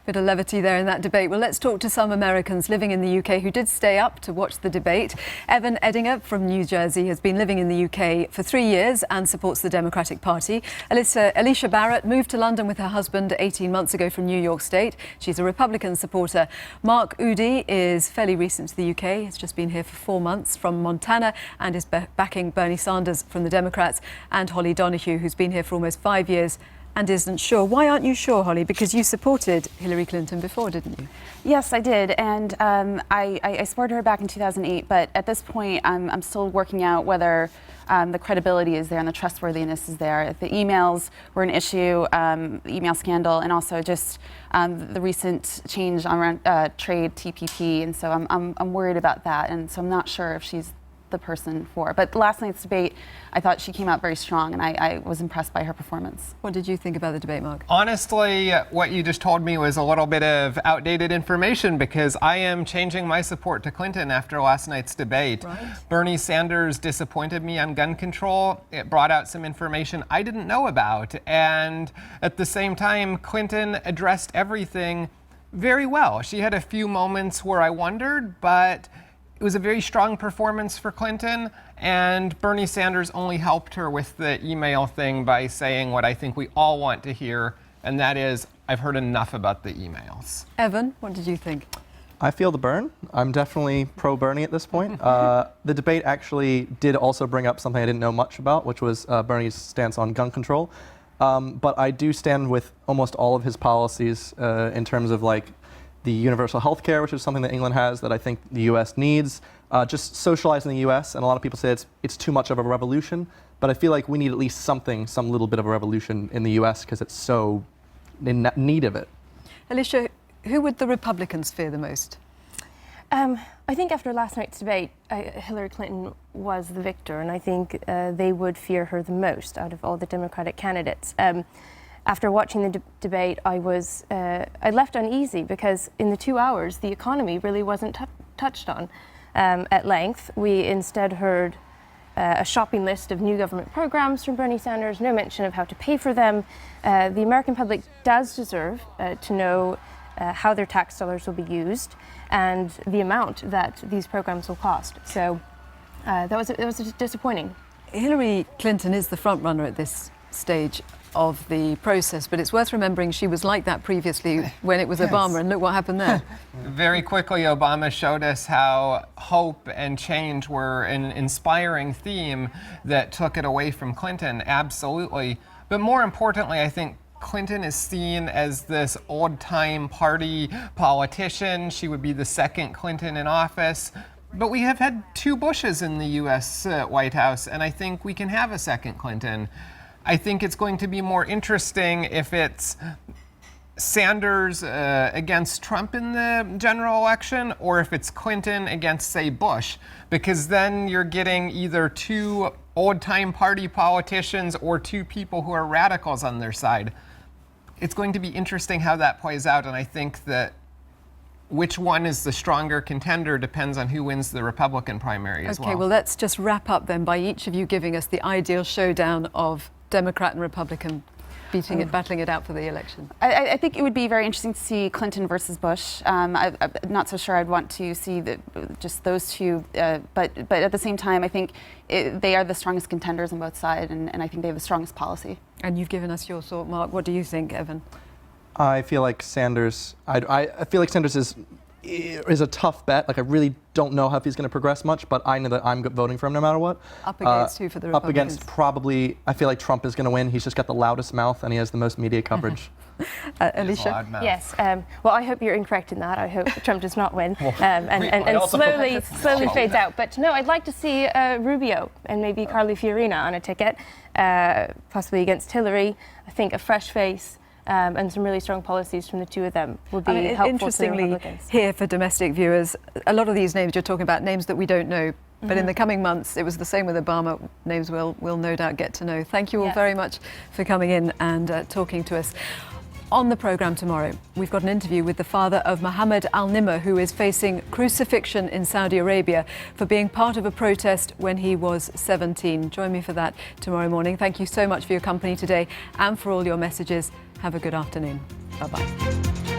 Bit of levity there in that debate. Well, let's talk to some Americans living in the UK who did stay up to watch the debate. Evan Edinger from New Jersey has been living in the UK for 3 years and supports the Democratic Party. Alicia Barrett moved to London with her husband 18 months ago from New York State. She's a Republican supporter. Mark Udi is fairly recent to the UK. He's just been here for 4 months from Montana and is backing Bernie Sanders from the Democrats. And Holly Donoghue, who's been here for almost 5 years and isn't sure. Why aren't you sure, Holly? Because you supported Hillary Clinton before, didn't you? Yes, I did, and I supported her back in 2008, but at this point I'm still working out whether the credibility is there and the trustworthiness is there. The emails were an issue, the email scandal, and also just the recent change around trade TPP, and so I'm worried about that, and so I'm not sure if she's the person for. But last night's debate, I thought she came out very strong, and I was impressed by her performance. What did you think about the debate, Mark? Honestly, what you just told me was a little bit of outdated information, because I am changing my support to Clinton after last night's debate. Right. Bernie Sanders disappointed me on gun control. It brought out some information I didn't know about. And at the same time, Clinton addressed everything very well. She had a few moments where I wondered, but it was a very strong performance for Clinton, and Bernie Sanders only helped her with the email thing by saying what I think we all want to hear, and that is, I've heard enough about the emails. Evan, what did you think? I feel the burn. I'm definitely pro-Bernie at this point. The debate actually did also bring up something I didn't know much about, which was Bernie's stance on gun control. But I do stand with almost all of his policies in terms of like the universal health care, which is something that England has that I think the US needs. Just socializing the US, and a lot of people say it's too much of a revolution, but I feel like we need at least some little bit of a revolution in the US because it's so in need of it. Alicia, who would the Republicans fear the most? I think after last night's debate, Hillary Clinton was the victor, and I think they would fear her the most out of all the Democratic candidates. After watching the debate, I left uneasy because in the 2 hours, the economy really wasn't touched on at length. We instead heard a shopping list of new government programs from Bernie Sanders, no mention of how to pay for them. The American public does deserve to know how their tax dollars will be used and the amount that these programs will cost. So that was disappointing. Hillary Clinton is the front runner at this stage of the process, but it's worth remembering she was like that previously when it was Obama, and look what happened there. Very quickly, Obama showed us how hope and change were an inspiring theme that took it away from Clinton, absolutely. But more importantly, I think Clinton is seen as this old-time party politician. She would be the second Clinton in office. But we have had 2 Bushes in the U.S. White House, and I think we can have a second Clinton. I think it's going to be more interesting if it's Sanders against Trump in the general election, or if it's Clinton against, say, Bush, because then you're getting either 2 old-time party politicians or 2 people who are radicals on their side. It's going to be interesting how that plays out, and I think that which one is the stronger contender depends on who wins the Republican primary as well. Okay, well, let's just wrap up then by each of you giving us the ideal showdown of Democrat and Republican battling it out for the election. I think it would be very interesting to see Clinton versus Bush. I'm not so sure I'd want to see just those 2, but at the same time, I think they are the strongest contenders on both sides, and I think they have the strongest policy. And you've given us your thought, Mark. What do you think, Evan? I feel like Sanders. I feel like Sanders is a tough bet. Like I really don't know if he's going to progress much, but I know that I'm voting for him no matter what. Up against who for the Republicans? Up against probably, I feel like Trump is going to win. He's just got the loudest mouth and he has the most media coverage. Alicia? Yes. Well, I hope you're incorrect in that. I hope Trump does not win and slowly fades out. But no, I'd like to see Rubio and maybe Carly Fiorina on a ticket, possibly against Hillary. I think a fresh face and some really strong policies from the 2 of them would be helpful to the interestingly, Republicans. here for domestic viewers, a lot of these names you're talking about, names that we don't know, but in the coming months, it was the same with Obama, names we'll no doubt get to know. Thank you all very much for coming in and talking to us. On the programme tomorrow, we've got an interview with the father of Mohammed al-Nimr, who is facing crucifixion in Saudi Arabia for being part of a protest when he was 17. Join me for that tomorrow morning. Thank you so much for your company today and for all your messages. Have a good afternoon. Bye-bye.